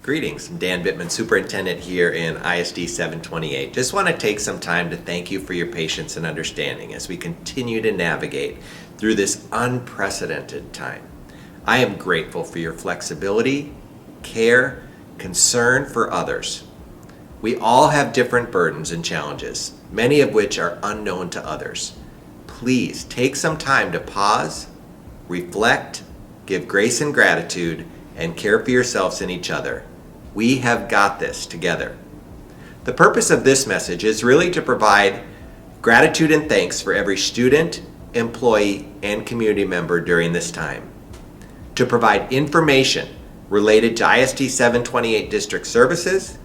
Greetings, I'm Dan Bittman, Superintendent here in ISD 728. Just want to take some time to thank you for your patience and understanding as we continue to navigate through this unprecedented time. I am grateful for your flexibility, care, concern for others. We all have different burdens and challenges, many of which are unknown to others. Please take some time to pause, reflect, give grace and gratitude, and care for yourselves and each other. We have got this together. The purpose of this message is really to provide gratitude and thanks for every student, employee, and community member during this time. To provide information related to ISD 728 district services,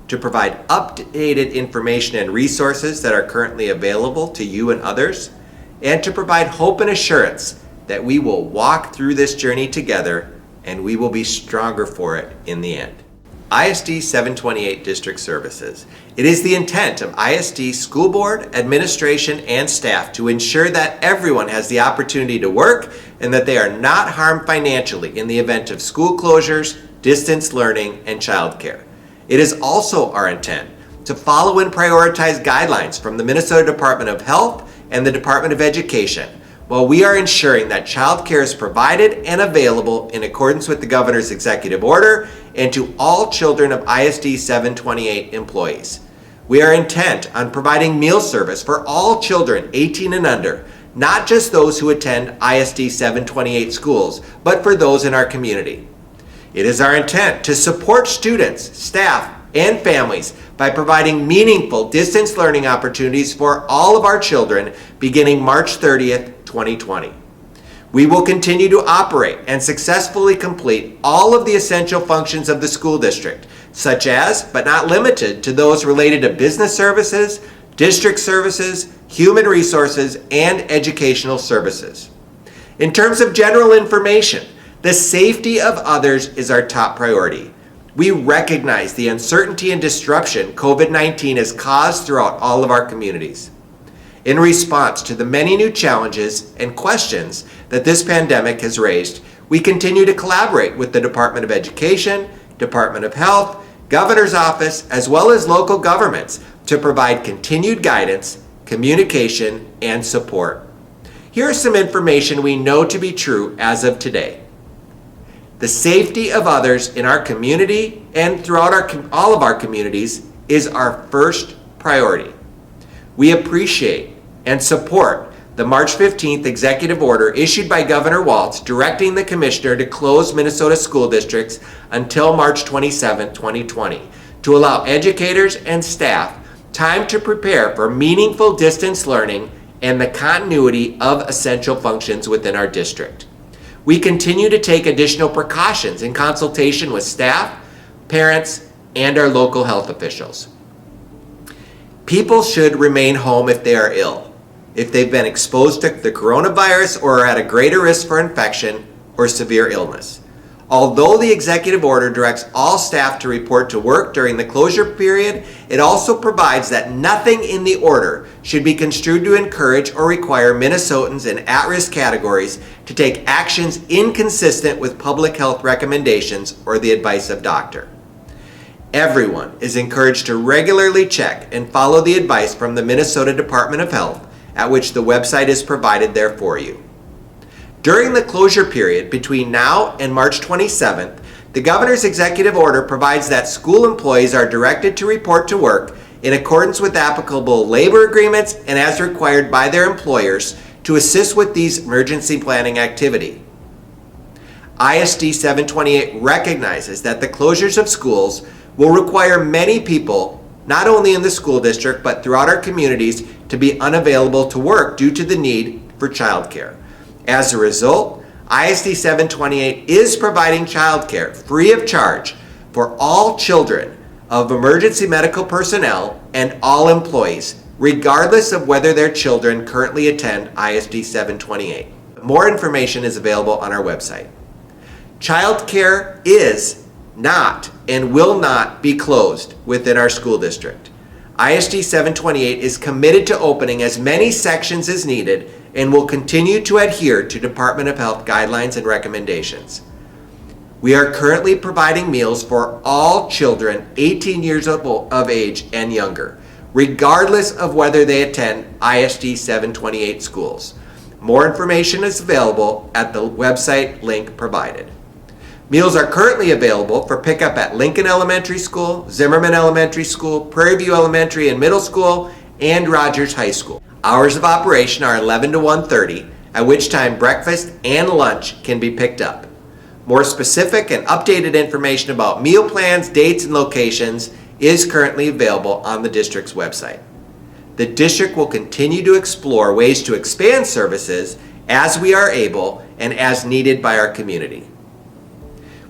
to provide updated information and resources that are currently available to you and others, and to provide hope and assurance that we will walk through this journey together and we will be stronger for it in the end. ISD 728 District Services. It is the intent of ISD School Board, administration, and staff to ensure that everyone has the opportunity to work and that they are not harmed financially in the event of school closures, distance learning, and childcare. It is also our intent to follow and prioritize guidelines from the Minnesota Department of Health and the Department of Education, while we are ensuring that childcare is provided and available in accordance with the Governor's executive order and to all children of ISD 728 employees. We are intent on providing meal service for all children 18 and under, not just those who attend ISD 728 schools, but for those in our community. It is our intent to support students, staff, and families by providing meaningful distance learning opportunities for all of our children beginning March 30th, 2020. We will continue to operate and successfully complete all of the essential functions of the school district, such as, but not limited to, those related to business services, district services, human resources, and educational services. In terms of general information, the safety of others is our top priority. We recognize the uncertainty and disruption COVID-19 has caused throughout all of our communities. In response to the many new challenges and questions that this pandemic has raised, we continue to collaborate with the Department of Education, Department of Health, Governor's Office, as well as local governments to provide continued guidance, communication, and support. Here is some information we know to be true as of today. The safety of others in our community and throughout all of our communities is our first priority. We appreciate and support the March 15th executive order issued by Governor Walz directing the Commissioner to close Minnesota school districts until March 27, 2020, to allow educators and staff time to prepare for meaningful distance learning and the continuity of essential functions within our district. We continue to take additional precautions in consultation with staff, parents, and our local health officials. People should remain home if they are ill, if they've been exposed to the coronavirus or are at a greater risk for infection or severe illness. Although the executive order directs all staff to report to work during the closure period, it also provides that nothing in the order should be construed to encourage or require Minnesotans in at-risk categories to take actions inconsistent with public health recommendations or the advice of doctor. Everyone is encouraged to regularly check and follow the advice from the Minnesota Department of Health, at which the website is provided there for you. During the closure period between now and March 27th, the Governor's executive order provides that school employees are directed to report to work in accordance with applicable labor agreements and as required by their employers to assist with these emergency planning activity. ISD 728 recognizes that the closures of schools will require many people, not only in the school district, but throughout our communities, to be unavailable to work due to the need for childcare. As a result, ISD 728 is providing childcare free of charge for all children of emergency medical personnel and all employees, regardless of whether their children currently attend ISD 728. More information is available on our website. Childcare is not and will not be closed within our school district. ISD 728 is committed to opening as many sections as needed and will continue to adhere to Department of Health guidelines and recommendations. We are currently providing meals for all children 18 years of age and younger, regardless of whether they attend ISD 728 schools. More information is available at the website link provided. Meals are currently available for pickup at Lincoln Elementary School, Zimmerman Elementary School, Prairie View Elementary and Middle School, and Rogers High School. Hours of operation are 11 to 1:30, at which time breakfast and lunch can be picked up. More specific and updated information about meal plans, dates, and locations is currently available on the district's website. The district will continue to explore ways to expand services as we are able and as needed by our community.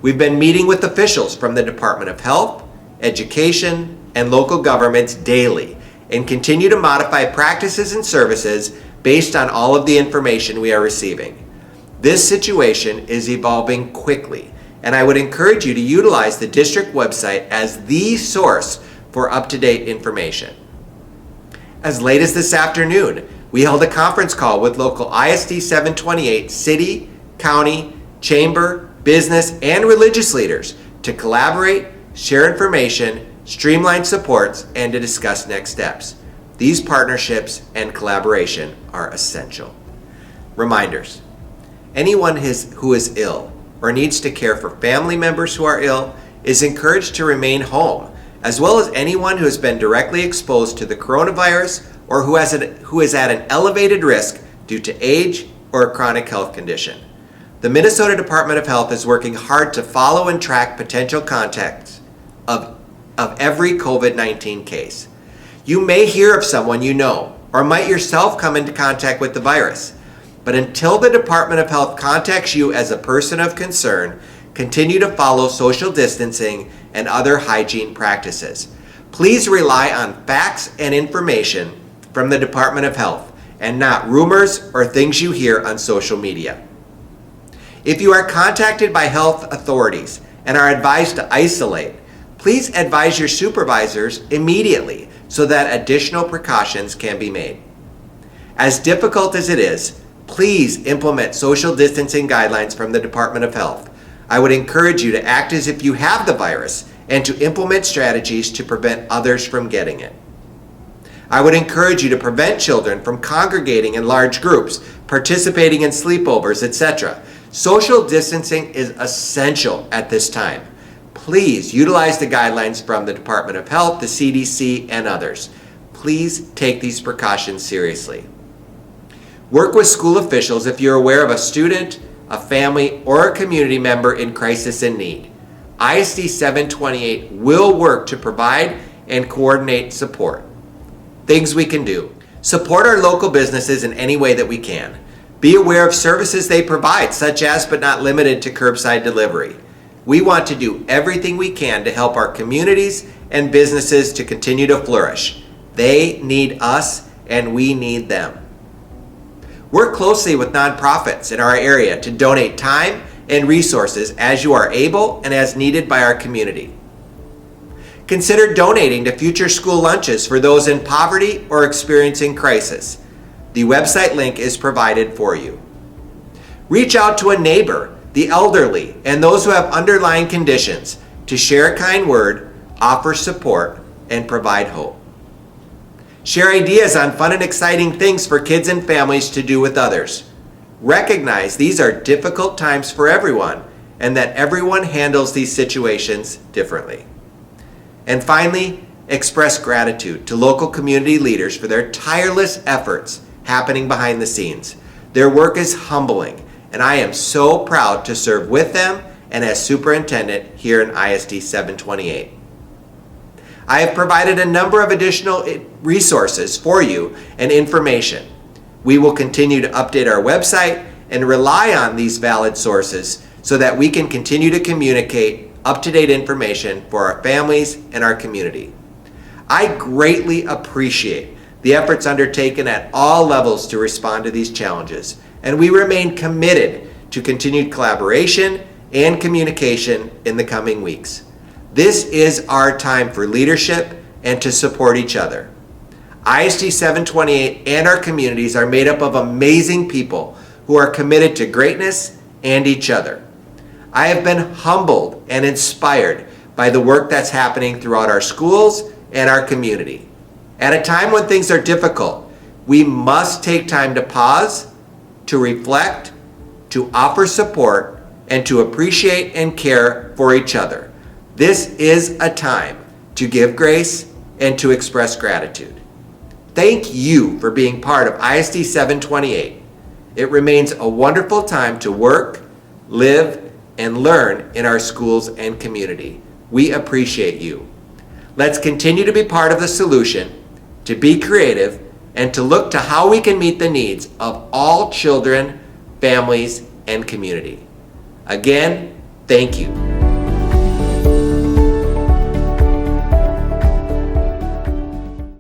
We've been meeting with officials from the Department of Health, Education, and local governments daily and continue to modify practices and services based on all of the information we are receiving. This situation is evolving quickly, and I would encourage you to utilize the district website as the source for up-to-date information. As late as this afternoon, we held a conference call with local ISD 728 city, county, chamber, business, and religious leaders to collaborate, share information, streamline supports, and to discuss next steps. These partnerships and collaboration are essential. Reminders: anyone who is ill or needs to care for family members who are ill is encouraged to remain home, as well as anyone who has been directly exposed to the coronavirus or who is at an elevated risk due to age or a chronic health condition. The Minnesota Department of Health is working hard to follow and track potential contacts of every COVID-19 case. You may hear of someone you know, or might yourself come into contact with the virus. But until the Department of Health contacts you as a person of concern, continue to follow social distancing and other hygiene practices. Please rely on facts and information from the Department of Health and not rumors or things you hear on social media. If you are contacted by health authorities and are advised to isolate, please advise your supervisors immediately so that additional precautions can be made. As difficult as it is, please implement social distancing guidelines from the Department of Health. I would encourage you to act as if you have the virus and to implement strategies to prevent others from getting it. I would encourage you to prevent children from congregating in large groups, participating in sleepovers, etc. Social distancing is essential at this time. Please utilize the guidelines from the Department of Health, the CDC, and others. Please take these precautions seriously. Work with school officials if you're aware of a student, a family, or a community member in crisis and need. ISD 728 will work to provide and coordinate support. Things we can do: support our local businesses in any way that we can. Be aware of services they provide, such as but not limited to curbside delivery. We want to do everything we can to help our communities and businesses to continue to flourish. They need us and we need them. Work closely with nonprofits in our area to donate time and resources as you are able and as needed by our community. Consider donating to future school lunches for those in poverty or experiencing crisis. The website link is provided for you. Reach out to a neighbor, the elderly, and those who have underlying conditions to share a kind word, offer support, and provide hope. Share ideas on fun and exciting things for kids and families to do with others. Recognize these are difficult times for everyone and that everyone handles these situations differently. And finally, express gratitude to local community leaders for their tireless efforts happening behind the scenes. Their work is humbling, and I am so proud to serve with them and as superintendent here in ISD 728. I have provided a number of additional resources for you and information. We will continue to update our website and rely on these valid sources so that we can continue to communicate up-to-date information for our families and our community. I greatly appreciate the efforts undertaken at all levels to respond to these challenges, and we remain committed to continued collaboration and communication in the coming weeks. This is our time for leadership and to support each other. ISD 728 and our communities are made up of amazing people who are committed to greatness and each other. I have been humbled and inspired by the work that's happening throughout our schools and our community. At a time when things are difficult, we must take time to pause, to reflect, to offer support, and to appreciate and care for each other. This is a time to give grace and to express gratitude. Thank you for being part of ISD 728. It remains a wonderful time to work, live, and learn in our schools and community. We appreciate you. Let's continue to be part of the solution, to be creative, and to look to how we can meet the needs of all children, families, and community. Again, thank you.